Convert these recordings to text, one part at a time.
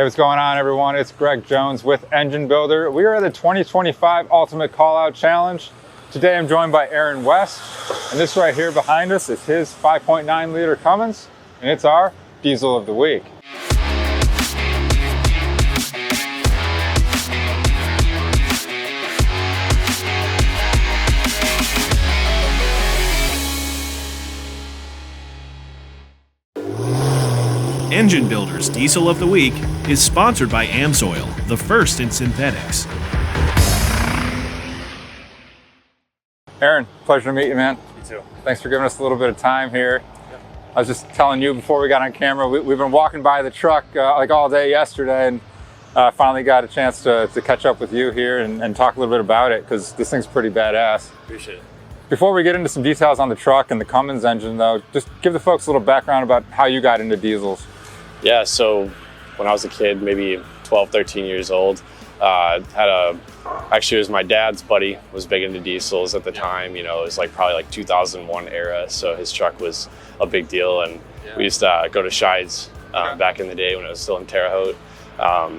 Hey, what's going on, everyone? It's Greg Jones with Engine Builder. We are at the 2025 Ultimate Callout Challenge. Today I'm joined by Aaron West, and this right here behind us is his 5.9 liter Cummins, and it's our Diesel of the Week. Engine Builder's Diesel of the Week is sponsored by AMSOIL, the first in synthetics. Aaron, pleasure to meet you, man. You too. Thanks for giving us a little bit of time here. Yep. I was just telling you before we got on camera, we've been walking by the truck like all day yesterday, and finally got a chance to catch up with you here and talk a little bit about it, because this thing's pretty badass. Appreciate it. Before we get into some details on the truck and the Cummins engine, though, just give the folks a little background about how you got into diesels. Yeah, so when I was a kid, maybe 12, 13 years old, actually it was my dad's buddy, was big into diesels at the time. You know, it was probably like 2001 era, so his truck was a big deal, and we used to go to Shides back in the day when it was still in Terre Haute.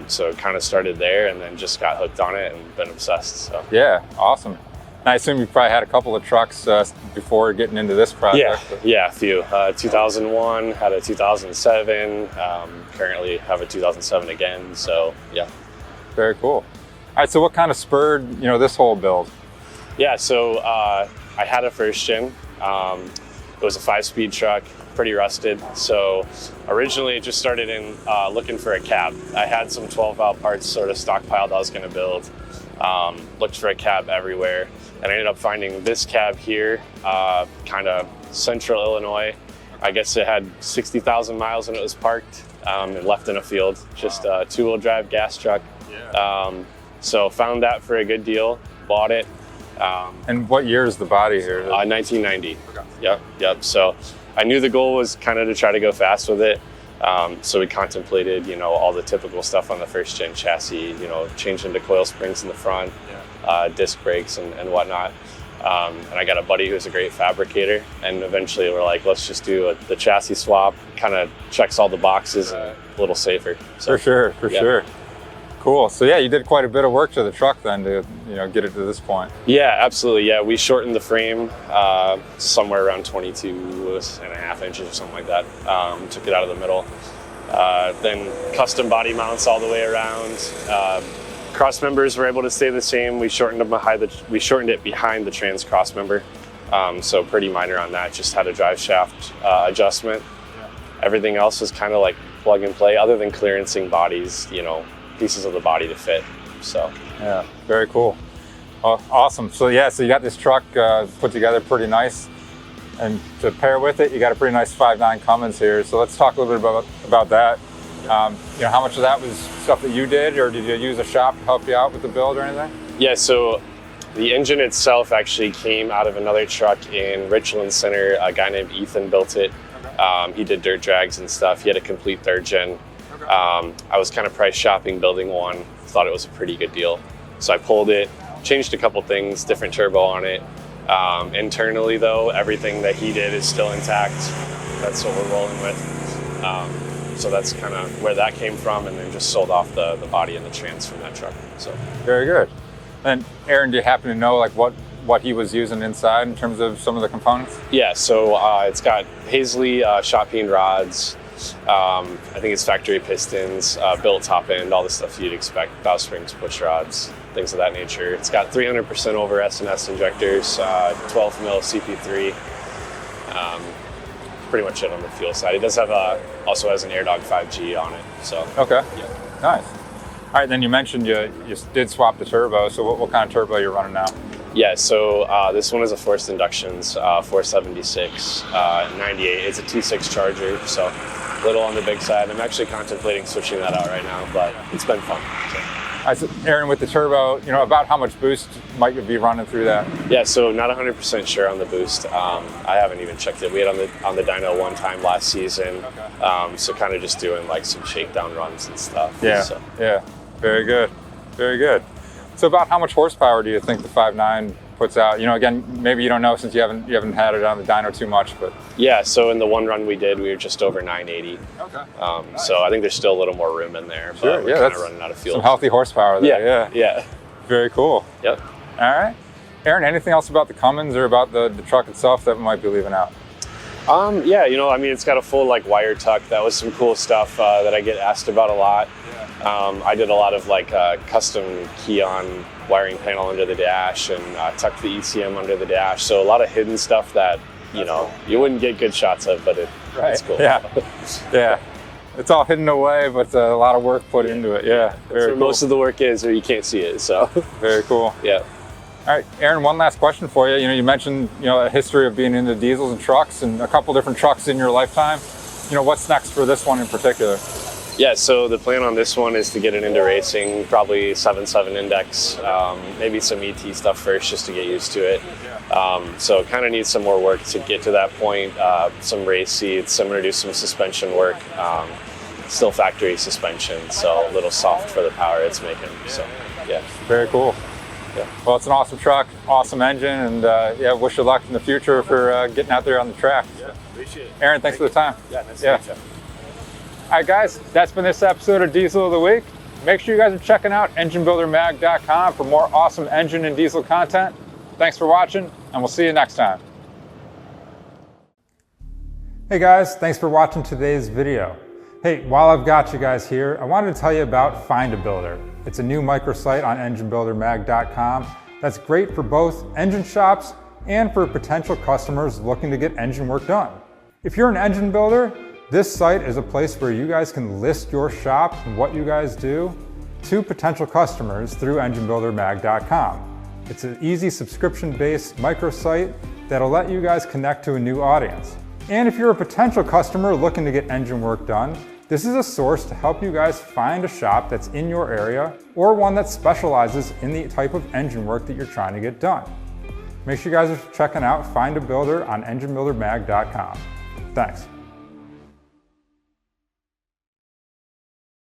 So it kind of started there, and then just got hooked on it and been obsessed. So. Yeah, awesome. And I assume you probably had a couple of trucks before getting into this project. Yeah, a few. 2001, had a 2007, currently have a 2007 again, so yeah. Very cool. All right, so what kind of spurred, this whole build? Yeah, so I had a first gen. It was a 5-speed truck, pretty rusted. So originally it just started in looking for a cab. I had some 12-valve parts sort of stockpiled I was gonna build. Looked for a cab everywhere, and I ended up finding this cab here, kind of central Illinois. I guess it had 60,000 miles when it was parked and left in a field, just a 2-wheel drive gas truck. So found that for a good deal, bought it. And what year is the body here? 1990. Okay. Yep. So I knew the goal was kind of to try to go fast with it. So we contemplated, all the typical stuff on the first gen chassis, changed into coil springs in the front, disc brakes and whatnot. And I got a buddy who's a great fabricator, and eventually we're like, let's just do the chassis swap. Kind of checks all the boxes and a little safer. So, for sure. Cool. So yeah, you did quite a bit of work to the truck then to get it to this point. Yeah, absolutely. Yeah, we shortened the frame somewhere around 22.5 inches or something like that. Took it out of the middle. Then custom body mounts all the way around. Cross members were able to stay the same. We shortened it behind the trans cross member. So pretty minor on that. Just had a drive shaft adjustment. Everything else was kind of like plug and play, other than clearancing bodies, pieces of the body to fit. So yeah, very cool. Awesome. So yeah, so you got this truck put together pretty nice, and to pair with it, you got a pretty nice 5.9 Cummins here. So let's talk a little bit about that. How much of that was stuff that you did, or did you use a shop to help you out with the build or anything? Yeah, so the engine itself actually came out of another truck in Richland Center. A guy named Ethan built it. Okay. He did dirt drags and stuff. He had a complete 3rd gen. Okay. I was kind of price shopping building one, thought it was a pretty good deal. So I pulled it, changed a couple things, different turbo on it. Internally though, everything that he did is still intact. That's what we're rolling with. So that's kind of where that came from, and then just sold off the body and the trans from that truck. So very good. And Aaron, do you happen to know what he was using inside in terms of some of the components? Yeah, so it's got Paisley shot peen rods. I think it's factory pistons, built top end, all the stuff you'd expect, bow springs, push rods, things of that nature. It's got 300% over S&S injectors, 12 mil CP3. Pretty much it on the fuel side. It does have also has an AirDog 5G on it. So okay, yeah. Nice. All right, then you mentioned you did swap the turbo. So what kind of turbo are you running now? Yeah, so this one is a forced inductions 476 98. It's a T6 Charger, so a little on the big side. I'm actually contemplating switching that out right now, but it's been fun. So. All right, so Aaron, with the turbo, about how much boost might you be running through that? Yeah, so not 100% sure on the boost. I haven't even checked it. We had on the dyno one time last season, okay. So kind of just doing some shakedown runs and stuff. Yeah, very good, very good. So about how much horsepower do you think the 5.9 puts out? You know, again, maybe you don't know since you haven't had it on the dyno too much, but Yeah, so in the one run we did, we were just over 980. okay. Nice. So I think there's still a little more room in there, Sure, but we're kind of running out of fuel. Some healthy horsepower there. Yeah. Very cool. Yep. All right. Aaron, anything else about the Cummins or about the truck itself that we might be leaving out? Yeah, you know, I mean, it's got a full like wire tuck. That was some cool stuff that I get asked about a lot. I did a lot of like custom key-on wiring panel under the dash and tucked the ECM under the dash. So a lot of hidden stuff that, you know, you wouldn't get good shots of, but it's cool. Yeah. Yeah. It's all hidden away, but a lot of work put into it. Yeah. That's where most of the work is, or you can't see it. So very cool. Yeah. All right, Aaron, one last question for you. You know, you mentioned, you know, a history of being into diesels and trucks and a couple different trucks in your lifetime. You know, what's next for this one in particular? Yeah, so the plan on this one is to get it into racing, probably 7.7 index, maybe some ET stuff first just to get used to it. So kind of need some more work to get to that point. Some race seats, I'm going to do some suspension work, still factory suspension, so a little soft for the power it's making. So yeah. Very cool. Yeah. Well, it's an awesome truck, awesome engine, and yeah, wish you luck in the future for getting out there on the track. Yeah, appreciate it. Aaron, thanks for the time. Yeah, nice to meet you. All right, guys, that's been this episode of Diesel of the Week. Make sure you guys are checking out enginebuildermag.com for more awesome engine and diesel content. Thanks for watching, and we'll see you next time. Hey guys, thanks for watching today's video. Hey, while I've got you guys here, I wanted to tell you about Find a Builder. It's a new microsite on enginebuildermag.com that's great for both engine shops and for potential customers looking to get engine work done. If you're an engine builder, this site is a place where you guys can list your shop and what you guys do to potential customers through enginebuildermag.com. It's an easy subscription-based microsite that'll let you guys connect to a new audience. And if you're a potential customer looking to get engine work done, this is a source to help you guys find a shop that's in your area or one that specializes in the type of engine work that you're trying to get done. Make sure you guys are checking out Find a Builder on enginebuildermag.com. Thanks.